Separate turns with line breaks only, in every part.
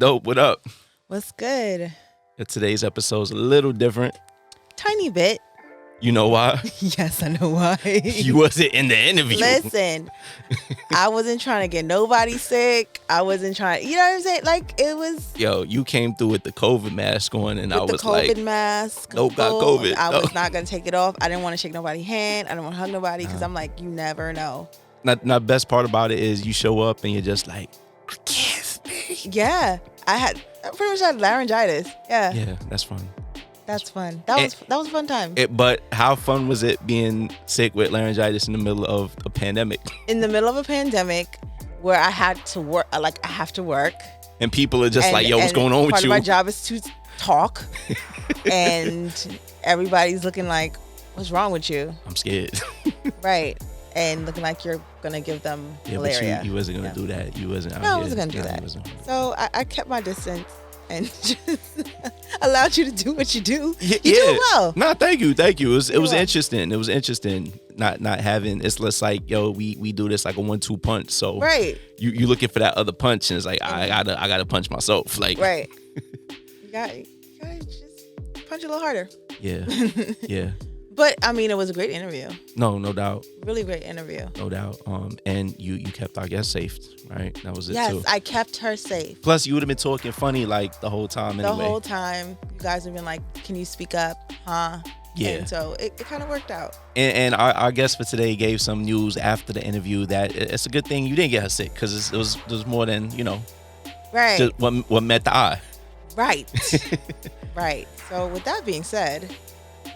Dope, what up?
What's good?
Today's episode's a little different.
Tiny bit.
You know why?
Yes, I know why.
You wasn't in the interview.
Listen, I wasn't trying to get nobody sick. I wasn't trying, you know what I'm saying? Like, it was...
Yo, you came through with the COVID mask on, and I was like...
With the COVID mask.
Nope, got COVID.
I was not going to take it off. I didn't want to shake nobody's hand. I didn't want to hug nobody because I'm like, you never know.
Now, best part about it is you show up and you're just like, I can't speak.
Yeah. I pretty much had laryngitis. Yeah.
Yeah, that's funny.
That's fun. That was a fun time.
But how fun was it being sick with laryngitis in the middle of a pandemic?
In the middle of a pandemic where I had to work, I have to work.
And people are just like, yo, what's going on with
part
you?
Part of my job is to talk. And everybody's looking like, what's wrong with you?
I'm scared.
Right. And looking like you're going to give them malaria.
But you wasn't going to do that. You wasn't out
No,
here.
I wasn't going to do that. So I kept my distance and just allowed you to do what you do. You do it well.
No, thank you. It was interesting. It was interesting not having, it's less like, yo, we do this like a 1-2 punch. So
right.
You looking for that other punch, and it's like, I gotta punch myself. Like,
right. You gotta just punch a little harder.
Yeah. Yeah.
But I mean, it was a great interview.
No doubt.
Really great interview.
No doubt. And you kept our guest safe, right? That was it too.
Yes, I kept her safe.
Plus, you would have been talking funny like the whole time anyway.
The whole time, you guys have been like, "Can you speak up, huh?"
Yeah.
And so it kind of worked out.
And our guest for today gave some news after the interview that it's a good thing you didn't get her sick, because it was more than
right.
Just what met the eye.
Right. Right. So with that being said.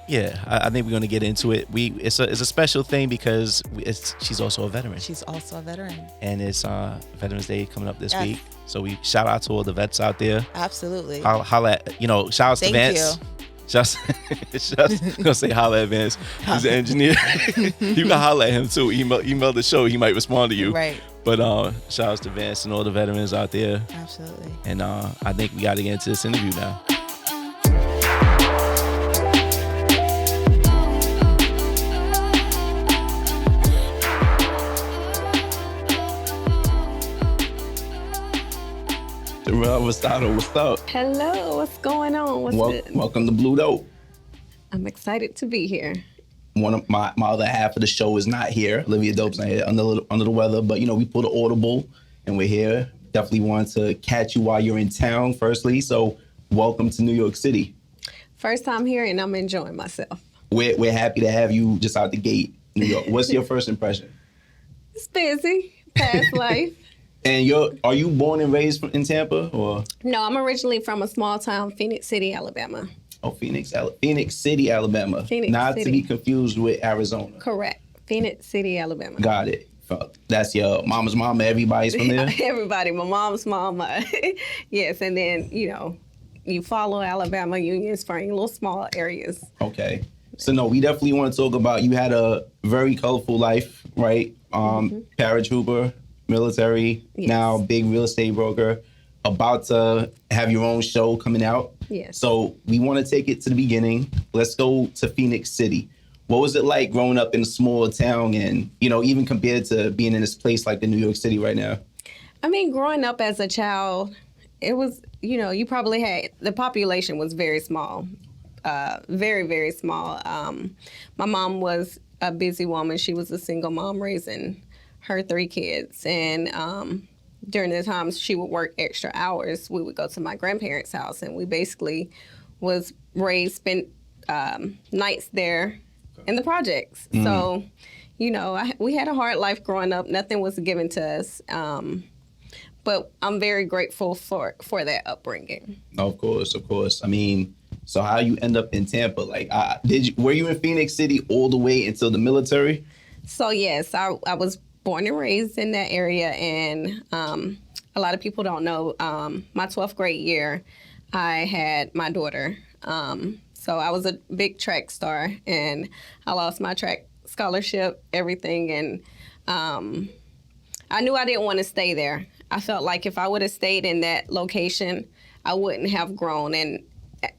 Yeah, I think we're going to get into it. It's a special thing because she's also a veteran.
She's also a veteran.
And it's Veterans Day coming up this week. So we shout out to all the vets out there.
Absolutely.
Holla at, shout out to Vance. Just gonna say holla at Vance. He's an engineer. You can holla at him too. Email the show. He might respond to you.
Right.
But shout out to Vance and all the veterans out there.
Absolutely.
And I think we got to get into this interview now. ROSADO, what's up?
Hello, what's going on? What's good?
Welcome to Blue Dope.
I'm excited to be here.
One of my other half of the show is not here. Olivia Dope's not here, under the weather. But we pulled an audible and we're here. Definitely wanted to catch you while you're in town, firstly. So welcome to New York City.
First time here and I'm enjoying myself.
We're happy to have you just out the gate, New York. What's your first impression?
It's busy, past life.
And are you born and raised in Tampa, or?
No, I'm originally from a small town, Phoenix City, Alabama.
Oh, Phoenix City, Alabama. Not to be confused with Arizona.
Correct. Phoenix City, Alabama.
Got it. That's your mama's mama. Everybody's from there?
Everybody. My mom's mama. Yes, and then, you follow Alabama, Union Spring, little small areas.
Okay. So, no, we definitely want to talk about, you had a very colorful life, right? Paratrooper. Military, yes. Now big real estate broker, about to have your own show coming out.
Yes.
So we want to take it to the beginning. Let's go to Phoenix City. What was it like growing up in a small town and, even compared to being in this place like in New York City right now?
I mean, growing up as a child, it was, you probably had, the population was very small, very, very small. My mom was a busy woman. She was a single mom raising her 3 kids, and during the times she would work extra hours, we would go to my grandparents' house, and we basically was raised, spent nights there in the projects. So, we had a hard life growing up. Nothing was given to us, but I'm very grateful for that upbringing.
Of course. I mean, so how you end up in Tampa? Like, were you in Phoenix City all the way until the military?
So yes, I was born and raised in that area, and a lot of people don't know, my 12th grade year, I had my daughter. So I was a big track star, and I lost my track scholarship, everything, and I knew I didn't want to stay there. I felt like if I would have stayed in that location, I wouldn't have grown, and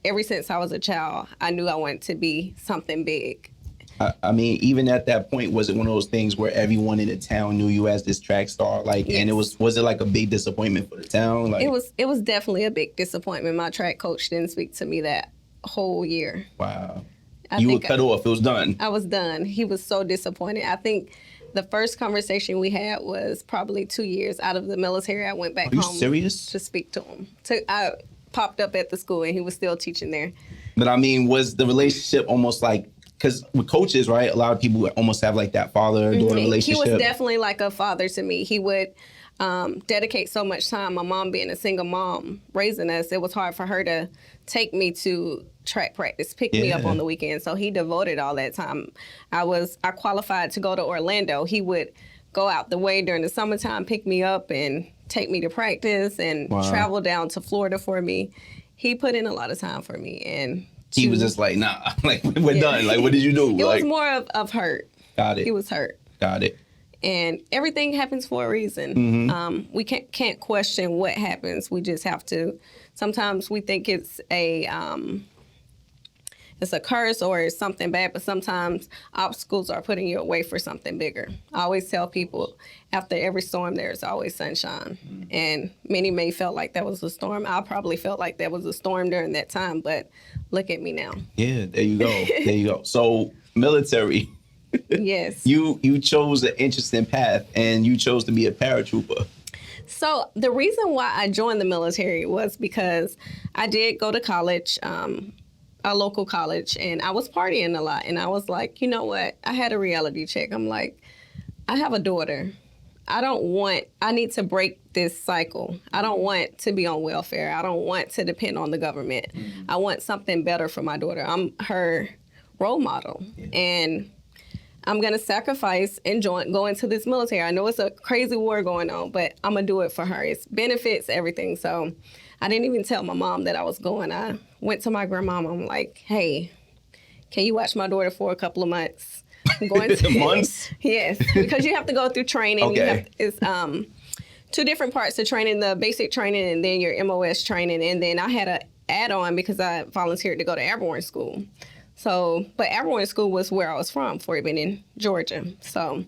ever since I was a child, I knew I wanted to be something big.
I mean, even at that point, was it one of those things where everyone in the town knew you as this track star? Like,
Yes.
and was it like a big disappointment for the town? Like,
It was definitely a big disappointment. My track coach didn't speak to me that whole year.
wow.
I
You were
think
cut off. It was done.
I was done. He was so disappointed. I think the first conversation we had was probably 2 years out of the military. I went back
Are you
home
serious?
to speak to him. I popped up at the school and he was still teaching there.
But I mean, was the relationship almost like, because with coaches, right, a lot of people almost have like that father-daughter relationship.
He was definitely like a father to me. He would dedicate so much time. My mom being a single mom raising us, it was hard for her to take me to track practice, pick me up on the weekend. So he devoted all that time. I qualified to go to Orlando. He would go out the way during the summertime, pick me up and take me to practice and travel down to Florida for me. He put in a lot of time for me, and
he was just like, nah, like, we're done. Like, what did you do?
It
like,
was more of hurt.
Got it.
He was hurt.
Got it.
And everything happens for a reason.
Mm-hmm.
We can't question what happens. We just have to. Sometimes we think it's a curse or it's something bad, but sometimes obstacles are putting you away for something bigger. I always tell people, after every storm, there's always sunshine. And many may felt like that was a storm. I probably felt like that was a storm during that time, but look at me now.
Yeah, there you go. There you go. So, military.
Yes.
You chose an interesting path, and you chose to be a paratrooper.
So the reason why I joined the military was because I did go to college, a local college, and I was partying a lot. And I was like, you know what? I had a reality check. I'm like, I have a daughter. I need to break this cycle. I don't want to be on welfare. I don't want to depend on the government. I want something better for my daughter. I'm her role model. And I'm going to sacrifice and go into this military. I know it's a crazy war going on, but I'm going to do it for her. It's benefits, everything. So I didn't even tell my mom that I was going. I went to my grandmama. I'm like, hey, can you watch my daughter for a couple of months? I'm going to
Months?
Yes, because you have to go through training.
Okay.
It's 2 different parts of training, the basic training and then your MOS training. And then I had an add-on because I volunteered to go to airborne school. So, but airborne school was where I was from, Fort Benning, Georgia. So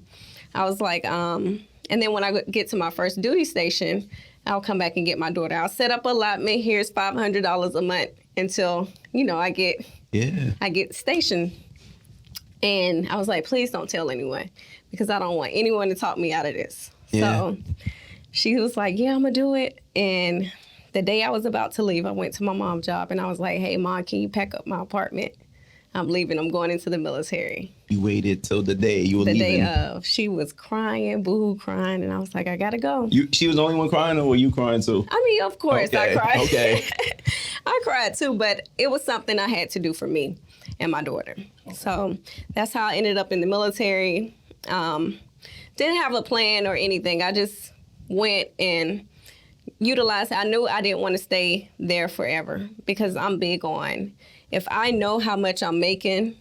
I was like, and then when I get to my first duty station, I'll come back and get my daughter. I'll set up allotment. Here's $500 a month until, I get stationed. And I was like, please don't tell anyone because I don't want anyone to talk me out of this.
Yeah.
So she was like, yeah, I'm going to do it. And the day I was about to leave, I went to my mom's job and I was like, hey, Mom, can you pack up my apartment? I'm leaving. I'm going into the military.
You waited till the day you were leaving.
The day of. She was crying, boo-hoo crying, and I was like, I gotta go.
She was the only one crying, or were you crying too?
I mean, of course I cried.
Okay.
I cried too, but it was something I had to do for me and my daughter. Okay. So that's how I ended up in the military. Didn't have a plan or anything. I just went and utilized. I knew I didn't want to stay there forever because I'm big on, if I know how much I'm making,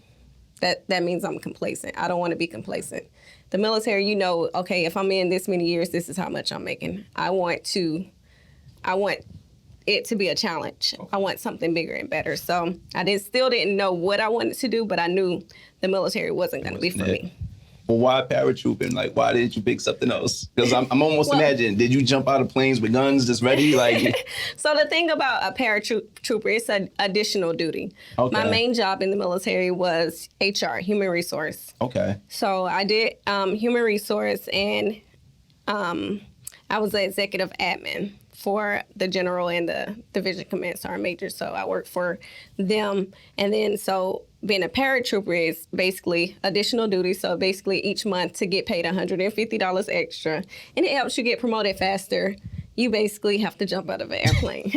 that means I'm complacent. I don't want to be complacent. The military, okay, if I'm in this many years, this is how much I'm making. I want it to be a challenge. Okay. I want something bigger and better. So I still didn't know what I wanted to do, but I knew the military wasn't going to be for me.
Well, why paratrooping? Like, why didn't you pick something else? Because I'm almost imagining, did you jump out of planes with guns just ready? Like,
so the thing about a paratrooper, it's an additional duty. Okay. My main job in the military was HR, human resource.
Okay.
So I did human resource, and I was the executive admin for the general and the division command sergeant major. So I worked for them. And then being a paratrooper is basically additional duty. So basically each month to get paid $150 extra, and it helps you get promoted faster. You basically have to jump out of an airplane.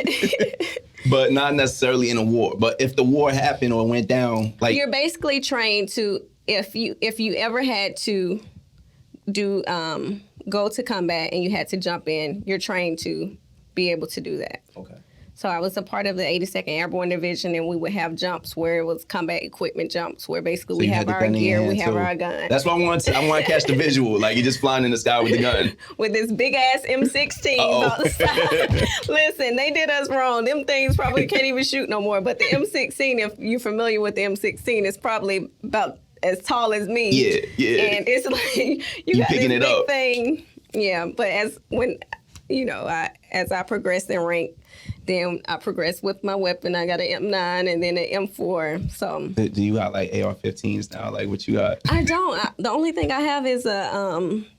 But not necessarily in a war. But if the war happened or went down, like,
you're basically trained to, if you ever had to do go to combat and you had to jump in, you're trained to be able to do that. Okay. So I was a part of the 82nd Airborne Division, and we would have jumps where it was combat equipment jumps, where basically we have our gear, we have our gun.
That's what I want to catch the visual. Like, you're just flying in the sky with the gun.
With this big-ass M16 on the side. Listen, they did us wrong. Them things probably can't even shoot no more. But the M16, if you're familiar with the M16, it's probably about as tall as me.
Yeah, yeah.
And it's like you got
picking
this
it
big
up.
thing. Yeah, but as I progressed in rank, then I progressed with my weapon. I got an M9 and then an M4. So
Do you got like AR-15s now? Like what you got?
I don't. The only thing I have is a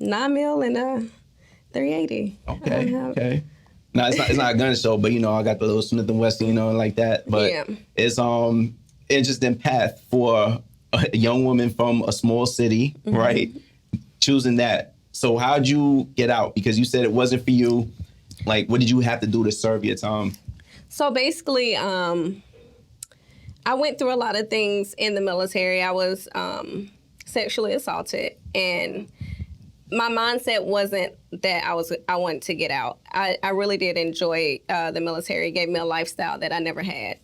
9mm and a 380.
Okay. No, it's not a gun show, but I got the little Smith & Wesson, like that. But
Yeah.
it's interesting path for a young woman from a small city, right? Choosing that. So how'd you get out? Because you said it wasn't for you. Like, what did you have to do to serve your time?
So basically, I went through a lot of things in the military. I was sexually assaulted, and my mindset wasn't that I wanted to get out. I really did enjoy the military. It gave me a lifestyle that I never had.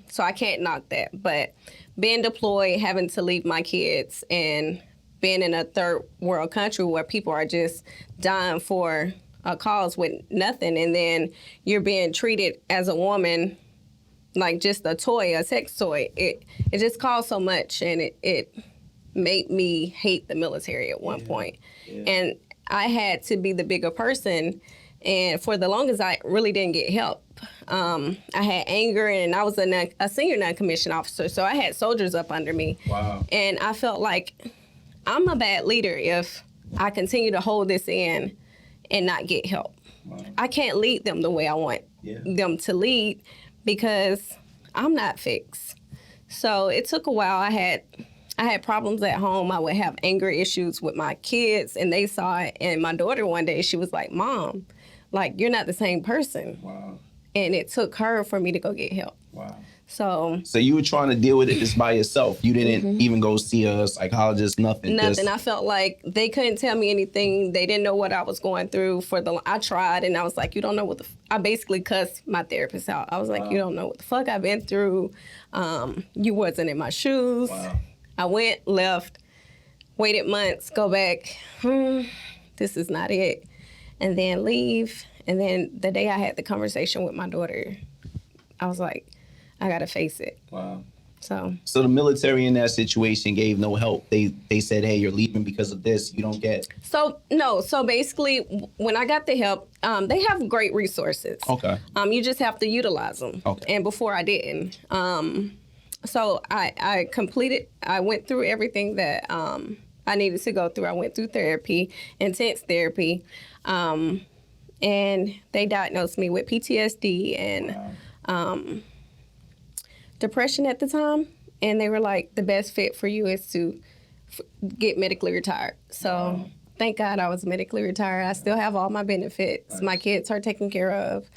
So I can't knock that. But being deployed, having to leave my kids, and being in a third world country where people are just dying for a cause with nothing, and then you're being treated as a woman like just a toy, a sex toy. It just caused so much, and it made me hate the military at one point. Yeah. And I had to be the bigger person, and for the longest, I really didn't get help. I had anger, and I was a senior non-commissioned officer, so I had soldiers up under me.
Wow.
And I felt like I'm a bad leader if I continue to hold this in and not get help. Wow. I can't lead them the way I want them to lead because I'm not fixed. So it took a while. I had problems at home. I would have anger issues with my kids, and they saw it. And my daughter one day, she was like, "Mom, like, you're not the same person."
Wow.
And it took her for me to go get help.
Wow.
So
you were trying to deal with it just by yourself. You didn't even go see a psychologist, nothing.
Nothing. I felt like they couldn't tell me anything. They didn't know what I was going through. I tried, and I was like, you don't know what I basically cussed my therapist out. I was like, you don't know what the fuck I've been through. You wasn't in my shoes.
Wow.
I went, left, waited months, go back. This is not it. And then leave. And then the day I had the conversation with my daughter, I was like, I gotta face it.
Wow.
So
the military in that situation gave no help. They said, hey, you're leaving because of this. You don't get. So
basically, when I got the help, they have great resources.
Okay.
You just have to utilize them.
Okay.
And before I didn't. So I went through everything that I needed to go through. I went through therapy, intense therapy, and they diagnosed me with PTSD and depression at the time. And they were like, the best fit for you is to get medically retired. So thank God I was medically retired. I still have all my benefits. Nice. My kids are taken care of.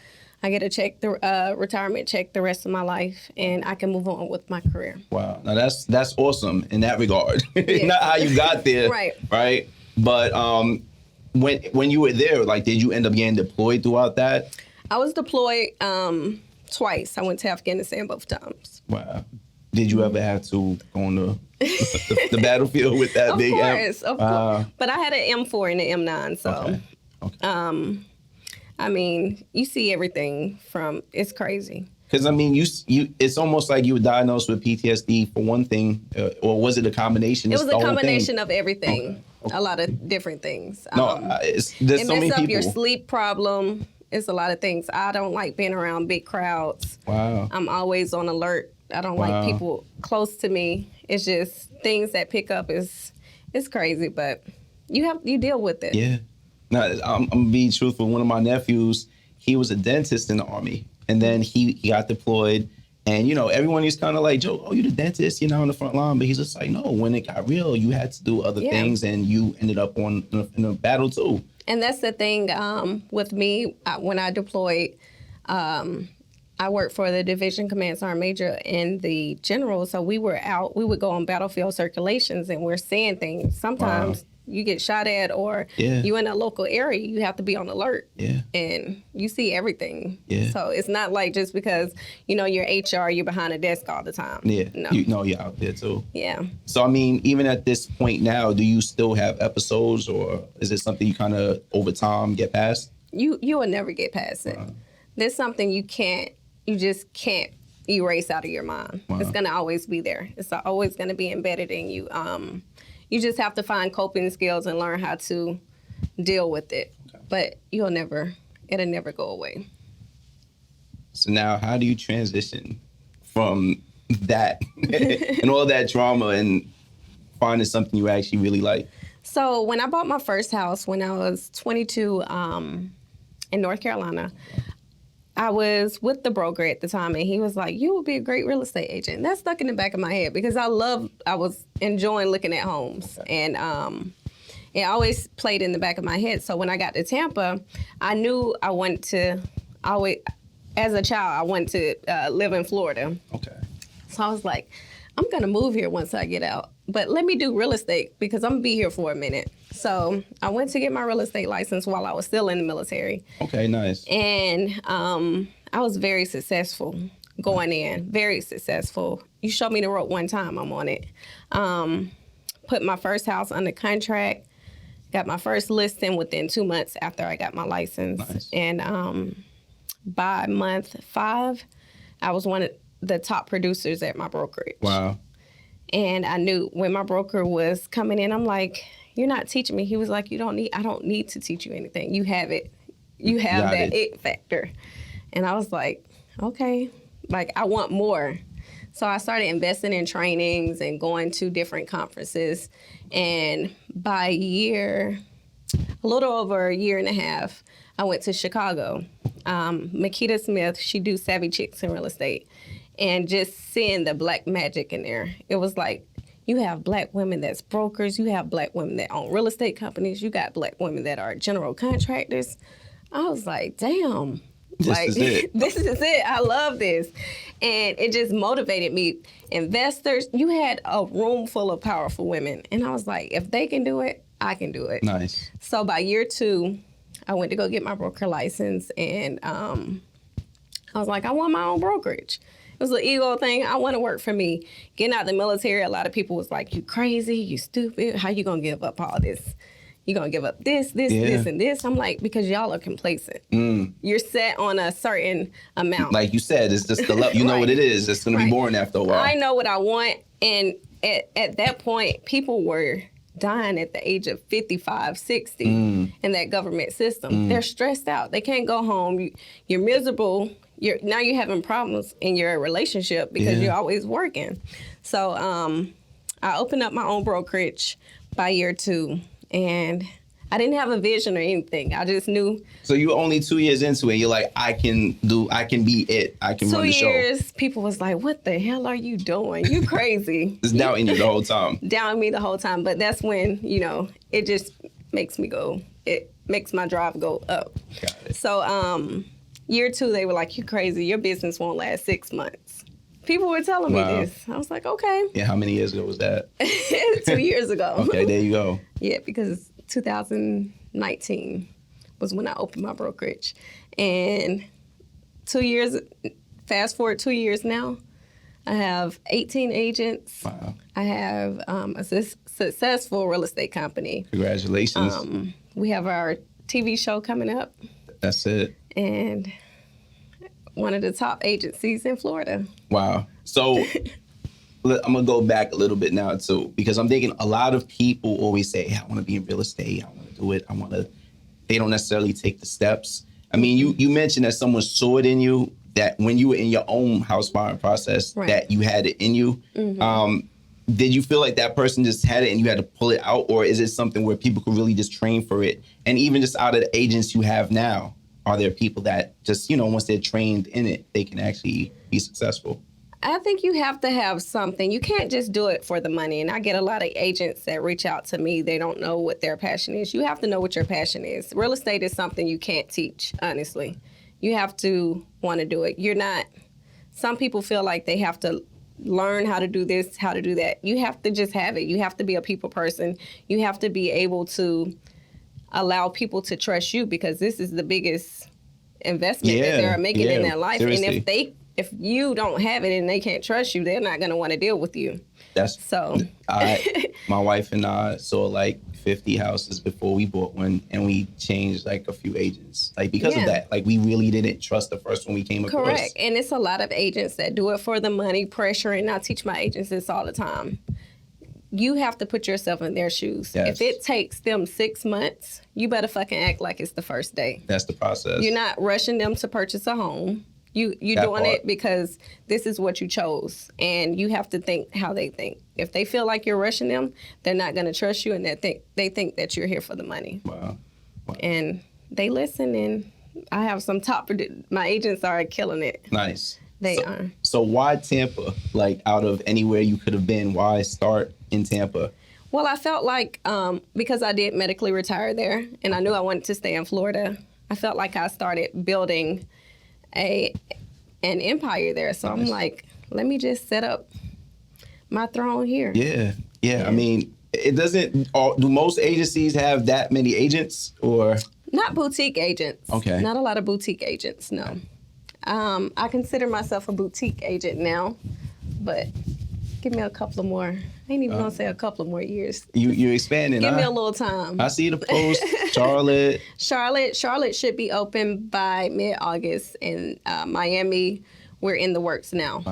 I get a retirement check the rest of my life, and I can move on with my career.
Wow. Now that's awesome in that regard.
Yes.
Not how you got there. Right. But when you were there, like, did you end up getting deployed throughout that?
I was deployed twice. I went to Afghanistan both times.
Wow. Did you ever have to go on the battlefield with that big?
Of course. But I had an M4 and an M9, so. Okay. I mean, you see everything it's crazy.
Because, I mean, you it's almost like you were diagnosed with PTSD for one thing, or was it a combination?
It was a combination of everything, a lot of different things.
There's so many people.
Your sleep problem. It's a lot of things. I don't like being around big crowds.
Wow.
I'm always on alert. I don't like people close to me. It's just things that pick up. It's crazy, but you deal with it.
Yeah. No, I'm gonna be truthful. One of my nephews, he was a dentist in the Army, and then he got deployed. And everyone is kind of like, Joe, oh, you're the dentist, on the front line. But he's just like, no. When it got real, you had to do other things, and you ended up in a battle too.
And that's the thing with me. When I deployed, I worked for the Division Command Sergeant Major and the General. So we were out. We would go on battlefield circulations, and we're seeing things. Sometimes you get shot at, or you in a local area, you have to be on alert. Yeah. And you see everything. Yeah. So it's not like just because, you're HR, you're behind a desk all the time. Yeah. No.
You're out there too.
Yeah.
So, I mean, even at this point now, do you still have episodes, or is it something you kind of over time get past?
You will never get past it. There's something you just can't erase out of your mind.
Wow.
It's going to always be there. It's always going to be embedded in you. You just have to find coping skills and learn how to deal with it. Okay. But it'll never go away.
So now how do you transition from that and all that drama and finding something you actually really like?
So when I bought my first house when I was 22 in North Carolina, I was with the broker at the time, and he was like, "You would be a great real estate agent." And that stuck in the back of my head because I was enjoying looking at homes. Okay. And it always played in the back of my head. So when I got to Tampa, I knew I wanted to as a child, I wanted to live in Florida.
Okay.
So I was like, I'm going to move here once I get out. But let me do real estate because I'm going to be here for a minute. So I went to get my real estate license while I was still in the military.
Okay, nice.
And I was very successful going in, very successful. You showed me the rope one time, I'm on it. Put my first house under contract, got my first listing within 2 months after I got my license.
Nice.
And by month 5, I was one of the top producers at my brokerage.
Wow.
And I knew when my broker was coming in, I'm like, "You're not teaching me." He was like, I don't need to teach you anything. You have it. You have that it factor. And I was like, okay, like I want more. So I started investing in trainings and going to different conferences. And by a little over a year and a half, I went to Chicago. Makita Smith, she do Savvy Chicks in real estate. And just seeing the black magic in there, it was like, you have black women that's brokers, you have black women that own real estate companies, you got black women that are general contractors. I was like, damn.
This is it.
This is it. I love this. And it just motivated me. Investors, you had a room full of powerful women. And I was like, if they can do it, I can do it.
Nice.
So by year 2, I went to go get my broker license. And I was like, I want my own brokerage. It was an ego thing. I want to work for me. Getting out of the military, a lot of people was like, you crazy, you stupid. How you going to give up all this? You going to give up this, and this? I'm like, because y'all are complacent. You're set on a certain amount.
Like you said, it's just the you know
Right.
what it is. It's going to be boring after a while.
I know what I want. And at that point, people were dying at the age of 55, 60 in that government system. They're stressed out. They can't go home. You're miserable. Now you're having problems in your relationship because you're always working. So I opened up my own brokerage by year 2, and I didn't have a vision or anything. I just knew.
So you were only 2 years into it. You're like, I can be it. I can run the show.
2 years, people was like, what the hell are you doing? You crazy.
It's doubting you the whole time.
Doubting me the whole time. But that's when, it just makes me go. It makes my drive go up.
Got it.
So year 2, they were like, you crazy. Your business won't last 6 months. People were telling me this. I was like, okay.
Yeah, how many years ago was that?
2 years ago.
Okay, there you go.
Yeah, because 2019 was when I opened my brokerage. And 2 years, fast forward 2 years now, I have 18 agents.
Wow.
I have a successful real estate company.
Congratulations.
We have our TV show coming up.
That's it.
And one of the top agencies in Florida. Wow.
So I'm going to go back a little bit now, too, because I'm thinking a lot of people always say, hey, I want to be in real estate. I want to do it. They don't necessarily take the steps. I mean, you mentioned that someone saw it in you, that when you were in your own house buying process, that you had it in you. Mm-hmm. Did you feel like that person just had it and you had to pull it out? Or is it something where people could really just train for it? And even just out of the agents you have now, are there people that just, once they're trained in it, they can actually be successful?
I think you have to have something. You can't just do it for the money. And I get a lot of agents that reach out to me. They don't know what their passion is. You have to know what your passion is. Real estate is something you can't teach, honestly. You have to want to do it. Some people feel like they have to learn how to do this, how to do that. You have to just have it. You have to be a people person. You have to be able to allow people to trust you because this is the biggest investment that they're making in their life.
Seriously.
And if they if you don't have it and they can't trust you, they're not going to want to deal with you.
That's
So
my wife and I saw like 50 houses before we bought one, and we changed like a few agents, like because of that. Like we really didn't trust the first one we came across.
Correct. And it's a lot of agents that do it for the money, pressure, and I teach my agents this all the time. You have to put yourself in their shoes.
Yes.
If it takes them 6 months, you better fucking act like it's the first day.
That's the process.
You're not rushing them to purchase a home. You're doing it because this is what you chose, and you have to think how they think. If they feel like you're rushing them, they're not going to trust you, and they think that you're here for the money.
Wow.
And they listen, and I have some my agents are killing it.
Nice.
They are.
So why Tampa? Like out of anywhere you could have been, why start in Tampa?
Well, I felt like because I did medically retire there, and I knew I wanted to stay in Florida, I felt like I started building an empire there. So
Nice.
I'm like, let me just set up my throne here.
Yeah. I mean, it doesn't. Do most agencies have that many agents, or
Not boutique agents.
Okay.
Not a lot of boutique agents. No. I consider myself a boutique agent now, but give me a couple of more. I ain't even gonna say a couple of more years.
you're expanding?
Give me a little time.
I see the post, Charlotte.
Charlotte should be open by mid-August, and Miami, we're in the works now.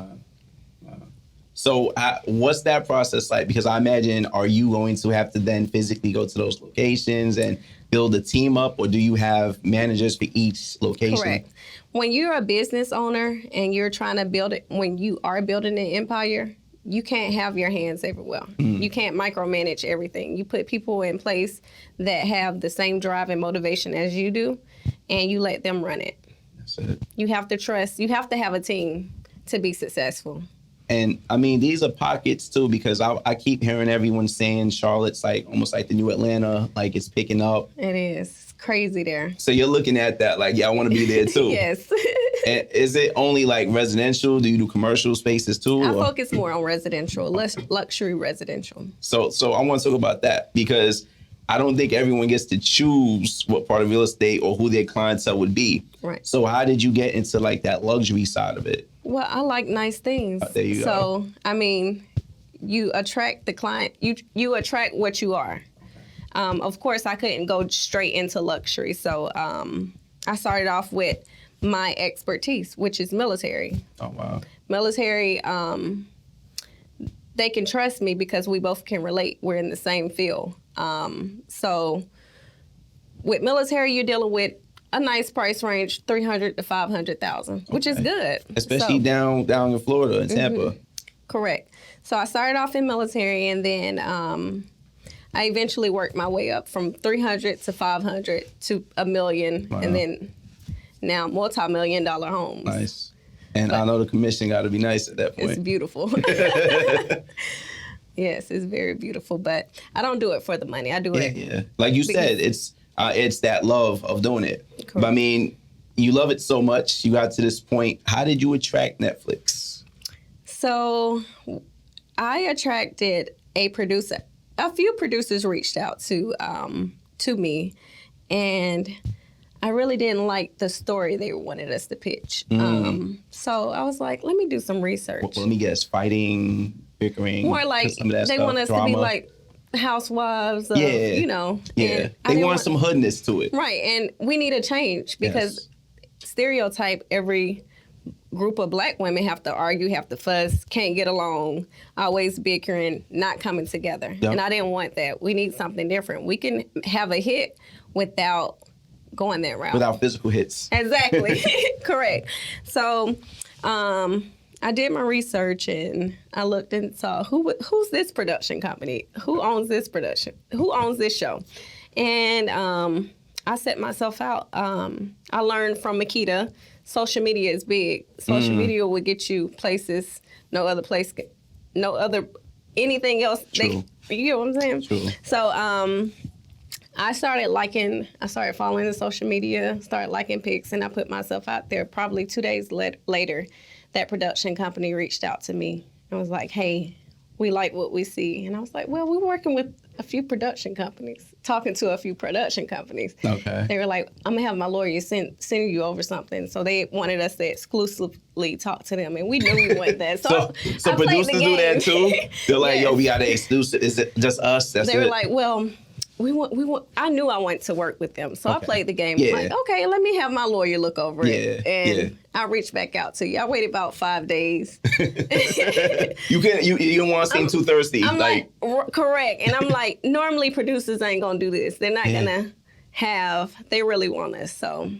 So what's that process like? Because I imagine, are you going to have to then physically go to those locations and build a team up, or do you have managers for each location?
Correct. When you're a business owner and you're trying to build it, when you are building an empire, you can't have your hands everywhere. You can't micromanage everything. You put people in place that have the same drive and motivation as you do, and you let them run it.
That's it.
You have to trust. You have to have a team to be successful.
And I mean, these are pockets too, because I keep hearing everyone saying Charlotte's like almost like the new Atlanta, like it's picking up.
It is. It's crazy there.
So you're looking at that like, yeah, I want to be there too.
Yes.
And is it only like residential? Do you do commercial spaces too?
I
or?
focus more on residential, less luxury residential.
So I want to talk about that, because I don't think everyone gets to choose what part of real estate or who their clientele would be.
Right.
So how did you get into like that luxury side of it?
Well, I like nice things.
There you go.
So, I mean, you attract the client. You attract what you are. Of course, I couldn't go straight into luxury. So I started off with my expertise, which is military.
Oh, wow.
Military, they can trust me because we both can relate. We're in the same field. So with military, you're dealing with a nice price range, $300,000 to $500,000, which is good.
Especially down in Florida, in Tampa.
Correct. So I started off in military, and then I eventually worked my way up from 300 to 500 to $1 million,
Wow.
and then now multi-million-dollar homes.
Nice. And I know the commission got to be nice at that point.
It's beautiful. Yes, it's very beautiful, but I don't do it for the money. I do it.
Yeah. Like you said, it's that love of doing it.
Correct.
But I mean, you love it so much, you got to this point. How did you attract Netflix?
So I attracted a producer. A few producers reached out to me, and I really didn't like the story they wanted us to pitch. So I was like, let me do some research.
Well, let me guess, fighting, bickering.
More like
some of that
they
stuff,
want us
drama.
to be like housewives of, you know.
Yeah,
and I
they
didn't
want some hoodness to it.
Right, and we need a change because stereotype, every group of black women have to argue, have to fuss, can't get along, always bickering, not coming together.
Yep.
And I didn't want that. We need something different. We can have a hit without going that route.
Without physical hits.
Exactly. Correct. So I did my research, and I looked and saw who's this production company? Who owns this production? Who owns this show? And I set myself out. I learned from Makita, social media is big. Social media will get you places anything else.
True.
You get what I'm saying?
True.
So I started following the social media, started liking pics, and I put myself out there. Probably 2 days later, that production company reached out to me and was like, hey, we like what we see. And I was like, well, we're working with a few production companies, talking to a few production companies.
Okay.
They were like, I'm gonna have my lawyer send you over something. So they wanted us to exclusively talk to them, and we knew we wanted that.
So
I played
producers
the
do that
game.
too? They're like,
Yes.
yo, we got an exclusive. Is it just us? That's
They
it?
were like, well, we want. I knew I wanted to work with them, so I
Okay.
played the game.
Yeah.
Like, okay, let me have my lawyer look over it,
Yeah,
and
yeah.
I'll reach back out to you. I waited about 5 days.
you don't want to seem too thirsty.
I'm like, correct, and I'm like, normally producers ain't gonna do this. They're not gonna have. They really want us, so.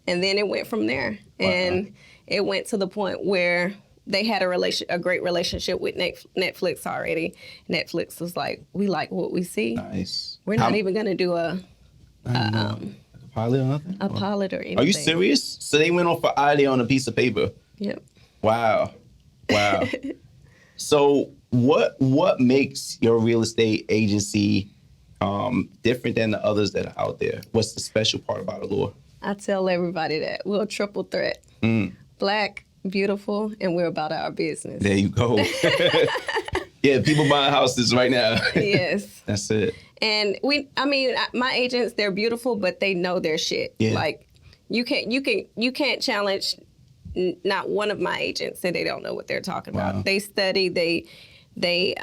And then it went from there, and it went to the point where they had a great relationship with Netflix already. Netflix was like, we like what we see.
Nice.
We're not even gonna do a
pilot or nothing?
pilot or anything.
Are you serious? So they went off an idea on a piece of paper.
Yep.
Wow. So what makes your real estate agency different than the others that are out there? What's the special part about Allure?
I tell everybody that we're a triple threat. Black, beautiful, and we're about our business.
There you go. Yeah, people buying houses right now.
Yes.
That's it.
And my agents, they're beautiful, but they know their shit.
Yeah.
Like you can't challenge not one of my agents that they don't know what they're talking
Wow.
about. They study, they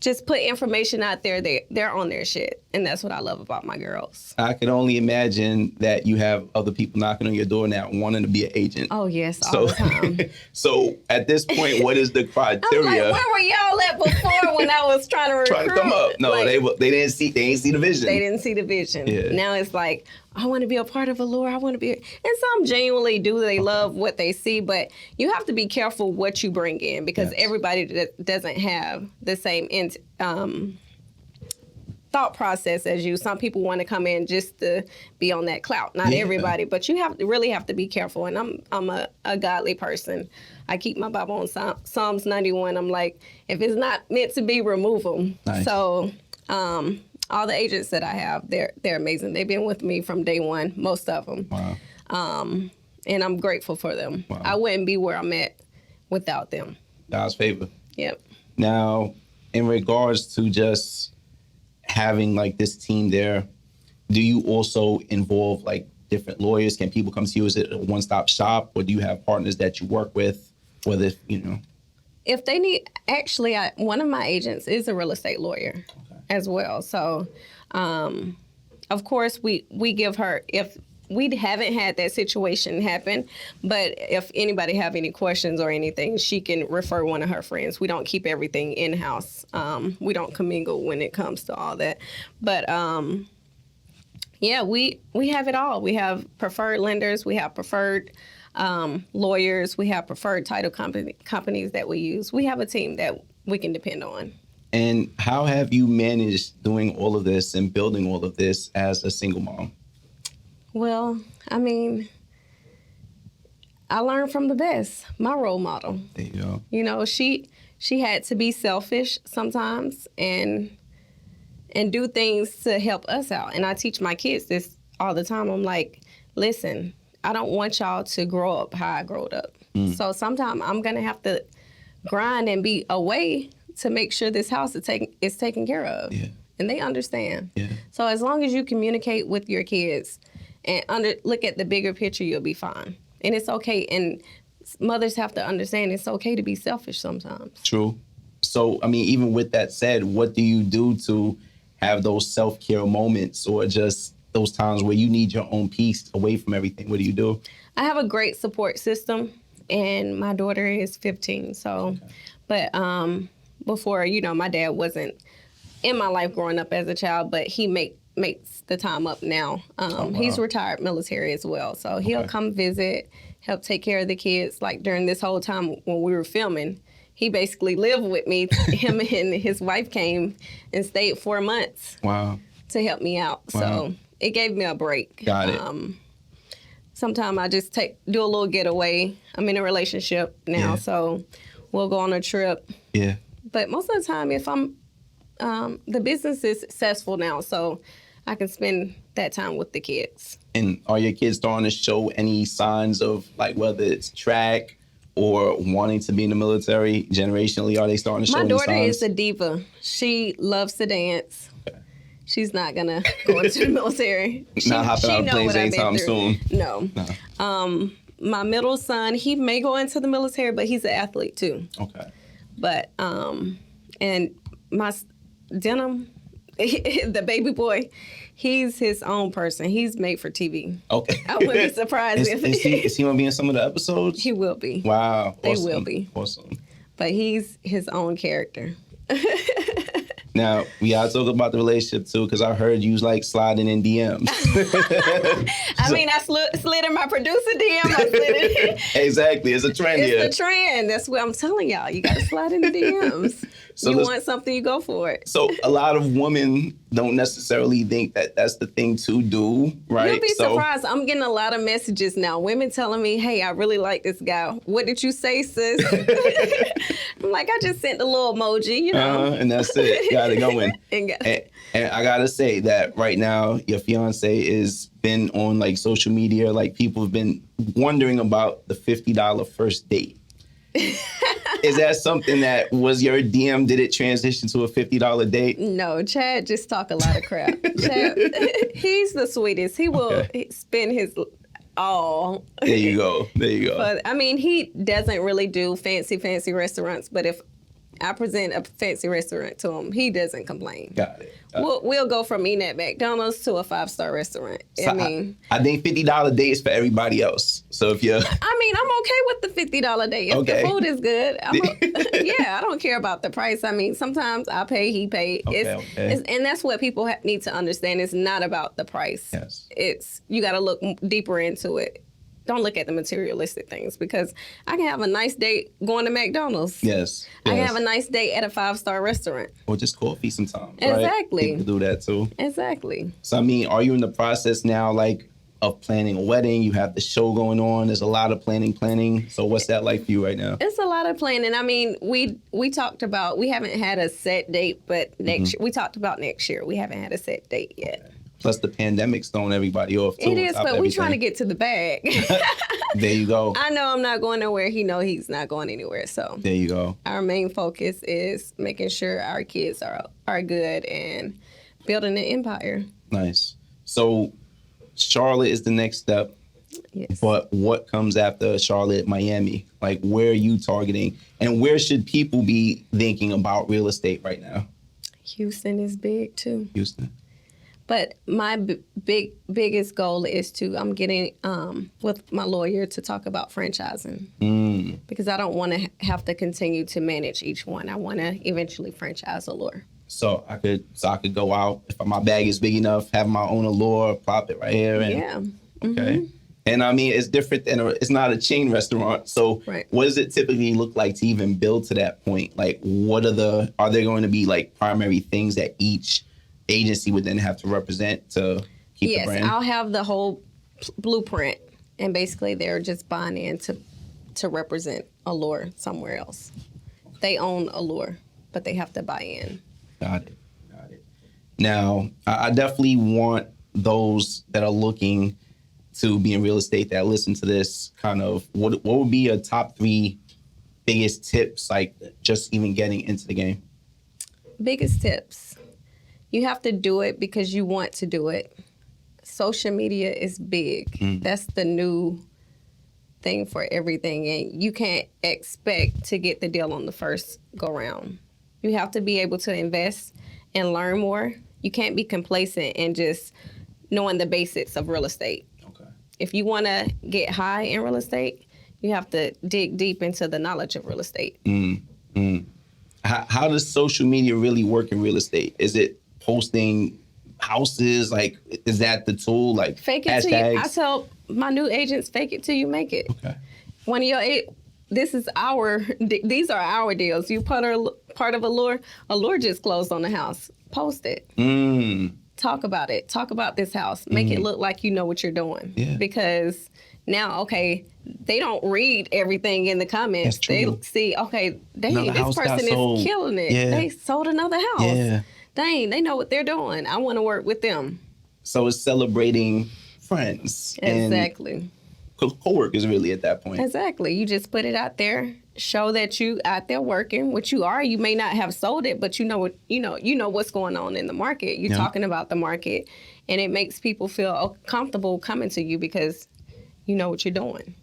just put information out there. They're on their shit, and that's what I love about my girls.
I can only imagine that you have other people knocking on your door now wanting to be an agent.
Oh yes, all the time.
So at this point, what is the
I'm
criteria?
like, where were y'all at before when I was trying to recruit?
Trying to come up. No,
Like,
they didn't see the vision.
They didn't see the vision.
Yeah.
Now it's like, I want to be a part of Allure. I want to be, and some genuinely do. They love what they see, but you have to be careful what you bring in because
Yes.
everybody doesn't have the same thought process as you. Some people want to come in just to be on that clout. Not
Yeah.
everybody, but you really have to be careful. And I'm a godly person. I keep my Bible on Psalms 91. I'm like, if it's not meant to be, remove them.
Nice.
So. All the agents that I have, they're amazing. They've been with me from day one, most of them.
Wow.
And I'm grateful for them.
Wow.
I wouldn't be where I'm at without them.
God's favor.
Yep.
Now, in regards to just having like this team there, do you also involve like different lawyers? Can people come to you? Is it a one-stop shop, or do you have partners that you work with? Whether
If they need, actually, one of my agents is a real estate lawyer as well. So, of course, we give her, if we haven't had that situation happen, but if anybody have any questions or anything, she can refer one of her friends. We don't keep everything in-house. We don't commingle when it comes to all that. But, yeah, we have it all. We have preferred lenders. We have preferred lawyers. We have preferred title companies that we use. We have a team that we can depend on.
And how have you managed doing all of this and building all of this as a single mom?
Well, I mean, I learned from the best. My role model.
There you go.
You know, she had to be selfish sometimes and do things to help us out. And I teach my kids this all the time. I'm like, listen, I don't want y'all to grow up how I grew up. So sometimes I'm gonna have to grind and be away to make sure this house is taken care of.
Yeah.
And they understand.
Yeah.
So as long as you communicate with your kids and look at the bigger picture, you'll be fine. And it's okay. And mothers have to understand it's okay to be selfish sometimes.
True. So, I mean, even with that said, what do you do to have those self-care moments or just those times where you need your own peace away from everything? What do you do?
I have a great support system, and my daughter is 15. So, but before, my dad wasn't in my life growing up as a child, but he makes the time up now.
Wow.
He's retired military as well. So he'll come visit, help take care of the kids. Like during this whole time when we were filming, he basically lived with me. Him and his wife came and stayed 4 months.
Wow.
To help me out.
Wow.
So it gave me a break.
Got it.
Sometimes I just do a little getaway. I'm in a relationship now, so we'll go on a trip.
Yeah.
But most of the time, if I'm, the business is successful now, so I can spend that time with the kids.
And are your kids starting to show any signs of like whether it's track or wanting to be in the military generationally? Are they starting to show
My
any
daughter
signs?
is a diva. She loves to dance. She's not gonna go into the military.
Not hopping out of
know
planes
what I've been
anytime
through.
soon.
No. My middle son, he may go into the military, but he's an athlete too.
Okay.
But and my Denim, the baby boy, he's his own person. He's made for TV.
Okay.
I wouldn't be surprised if
is he gonna be in some of the episodes?
he will be.
Wow.
They
Awesome.
will be.
Awesome.
But he's his own character.
Now, we gotta talk about the relationship too, because I heard you was like sliding in DMs.
I mean, I slid in my producer DM. I slid in.
Exactly. It's a trend here.
It's the trend. That's what I'm telling y'all. You gotta slide in the DMs.
So
you want something, you go for it.
So a lot of women don't necessarily think that that's the thing to do, right?
You'll be surprised. I'm getting a lot of messages now. Women telling me, "Hey, I really like this guy. What did you say, sis?" I'm like, I just sent a little emoji, you know.
And that's it. Got it going.
And
I gotta say that right now, your fiance is been on like social media. Like people have been wondering about the $50 first date. Is that something that was your DM? Did it transition to a $50 date?
No, Chad just talk a lot of crap. Chad, he's the sweetest. He will spend his all.
There you go. There you go.
But I mean, he doesn't really do fancy restaurants. But if I present a fancy restaurant to him, he doesn't complain.
Got it.
We'll go from eating at McDonald's to a 5-star restaurant.
So I think $50 dates for everybody else. So if you're,
I mean, I'm okay with the $50 date. If
Okay.
the food is good, I don't care about the price. I mean, sometimes I pay, he pay.
Okay.
And that's what people need to understand. It's not about the price.
Yes.
You got to look deeper into it. Don't look at the materialistic things, because I can have a nice date going to McDonald's.
Yes.
I can have a nice date at a 5-star restaurant.
Or just coffee sometimes.
Exactly.
Right? People do that too.
Exactly.
So I mean, are you in the process now, like, of planning a wedding? You have the show going on. There's a lot of planning. So what's that like for you right now?
It's a lot of planning. I mean, we talked about, we haven't had a set date, but we talked about next year. We haven't had a set date yet.
Plus the pandemic's throwing everybody off too.
It is, but we're trying to get to the bag.
There you go.
I know I'm not going nowhere. He know he's not going anywhere. So
There you go.
our main focus is making sure our kids are good and building an empire.
Nice. So Charlotte is the next step.
Yes.
But what comes after Charlotte, Miami? Like, where are you targeting? And where should people be thinking about real estate right now?
Houston is big too.
Houston.
But my biggest goal is I'm getting with my lawyer to talk about franchising, because I don't want to have to continue to manage each one. I want to eventually franchise Allure.
So I could go out, if my bag is big enough, have my own Allure, plop it right here. And,
Yeah.
Okay. And I mean, it's different than it's not a chain restaurant. So What does it typically look like to even build to that point? Like, are there going to be like primary things that each agency would then have to represent to keep the brand?
Yes, I'll have the whole blueprint, and basically they're just buying in to represent Allure somewhere else. They own Allure, but they have to buy in.
Got it. Now, I definitely want those that are looking to be in real estate that listen to this, kind of, what would be your top 3 biggest tips, like just even getting into the game?
Biggest tips. You have to do it because you want to do it. Social media is big. That's the new thing for everything. And you can't expect to get the deal on the first go round. You have to be able to invest and learn more. You can't be complacent and just knowing the basics of real estate.
Okay.
If you want to get high in real estate, you have to dig deep into the knowledge of real estate.
How does social media really work in real estate? Is it posting houses? Like, is that the tool? Like,
fake it
hashtags?
till you. I tell my new agents, fake it till you make it.
Okay.
One of your these are our deals. You part of Allure. Allure just closed on the house. Post it. Talk about it. Talk about this house. Make it look like you know what you're doing.
Yeah.
Because now, they don't read everything in the comments.
That's true.
They see, dang,
Another
this
house got
person
sold.
is killing it.
Yeah.
They sold another house.
Yeah.
Dang, they know what they're doing. I want to work with them.
So it's celebrating friends.
Exactly.
co-workers really at that point.
Exactly. You just put it out there, show that you out there working, which you are. You may not have sold it, but you know what's going on in the market. You're talking about the market, and it makes people feel comfortable coming to you because you know what you're doing.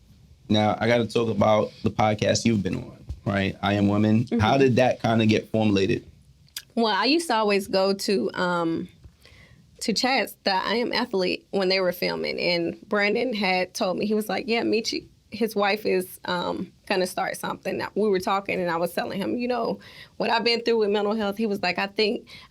Now, I got to talk about the podcast you've been on, right? I Am Woman. Mm-hmm. How did that kind of get formulated?
Well, I used to always go to chats that I Am Athlete when they were filming, and Brandon had told me, he was like, yeah, Michi, his wife is going to start something. We were talking, and I was telling him, you know, what I've been through with mental health. He was like, I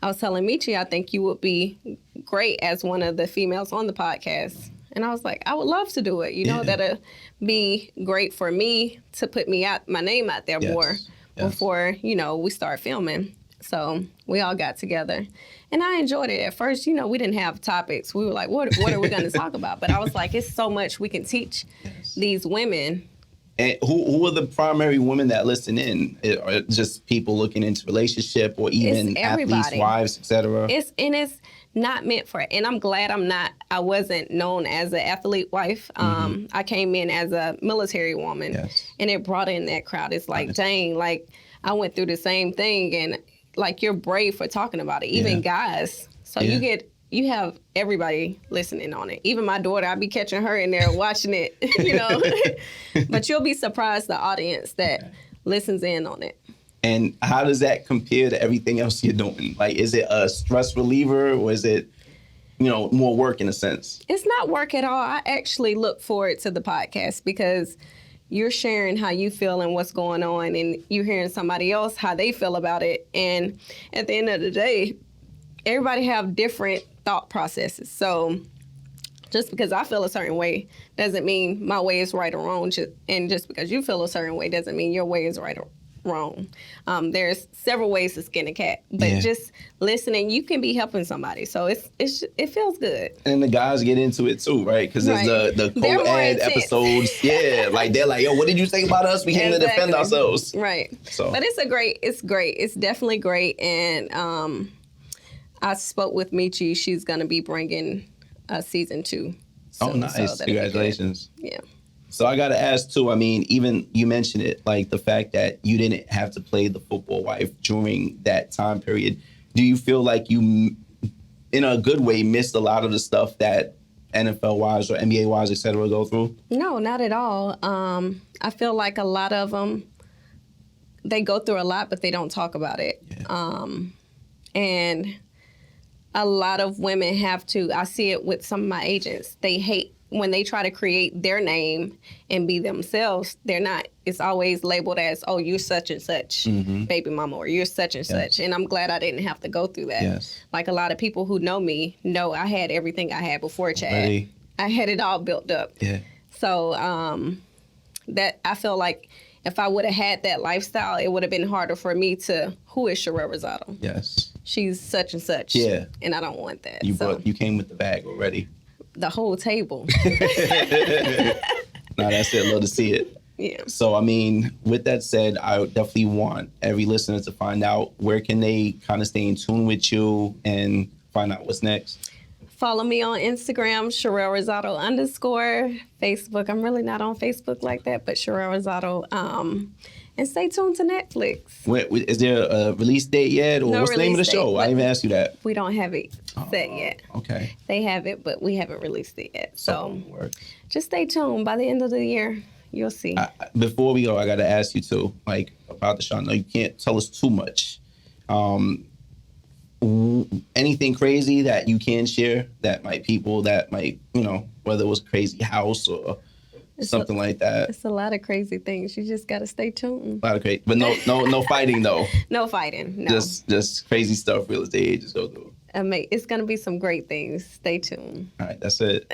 was telling Michi, I think you would be great as one of the females on the podcast. And I was like, I would love to do it. You know, that'll be great for me to put my name out there more before, you know, we start filming. So we all got together, and I enjoyed it. At first, you know, we didn't have topics. We were like, what are we going to talk about? But I was like, it's so much we can teach these women.
And who are the primary women that listen in? Are it just people looking into relationship, or even athletes, wives, etc.?
It's not meant for it. And I'm glad I wasn't known as an athlete wife. I came in as a military woman, and it brought in that crowd. It's like, dang, like I went through the same thing, and like you're brave for talking about it, even guys. So you have everybody listening on it. Even my daughter, I'll be catching her in there watching it, you know. But you'll be surprised the audience that listens in on it.
And how does that compare to everything else you're doing? Like, is it a stress reliever, or is it, you know, more work in a sense?
It's not work at all. I actually look forward to the podcast because you're sharing how you feel and what's going on, and you're hearing somebody else how they feel about it. And at the end of the day, everybody have different thought processes. So just because I feel a certain way doesn't mean my way is right or wrong. And just because you feel a certain way doesn't mean your way is right or wrong. There's several ways to skin a cat, but just listening, you can be helping somebody. So it feels good. And
the guys get into it too, right? Because there's the co-ed episodes. Like they're like, yo, what did you think about us? We came to defend ourselves.
Right. So, but it's great. It's definitely great. And I spoke with Michi. She's going to be bringing season 2.
So, nice. So congratulations.
Yeah.
So I got to ask, too, I mean, even you mentioned it, like the fact that you didn't have to play the football wife during that time period. Do you feel like you, in a good way, missed a lot of the stuff that NFL wives or NBA wives, et cetera, go through?
No, not at all. I feel like a lot of them, they go through a lot, but they don't talk about it. Yeah. And a lot of women have to, I see it with some of my agents, they hate when they try to create their name and be themselves. They're not. It's always labeled as, oh, you're such and such, baby mama, or you're such and such. And I'm glad I didn't have to go through that. Like a lot of people who know me know I had everything I had before Chad. I had it all built up. So that I feel like if I would have had that lifestyle, it would have been harder for me to, who is Sharelle ROSADO? She's such and such. And I don't want that.
You came with the bag already.
The whole table.
No, that's it. Love to see it.
Yeah.
So, I mean, with that said, I definitely want every listener to find out where can they kind of stay in tune with you and find out what's next.
Follow me on Instagram, Sharelle ROSADO _ Facebook. I'm really not on Facebook like that, but Sharelle ROSADO. And stay tuned to Netflix.
Is there a release date yet? Or what's the name of the show? I didn't even ask you that.
We don't have it set yet.
Okay.
They have it, but we haven't released it yet. So just stay tuned. By the end of the year, you'll see.
Before we go, I got to ask you too, like about the show. I know you can't tell us too much. Anything crazy that you can share that might, you know, whether it was a crazy house or something like that.
It's a lot of crazy things. You just got to stay tuned.
A lot of crazy, but no fighting though.
No fighting. No.
Just crazy stuff real estate agents go through.
It's going to be some great things. Stay tuned.
All right, that's it.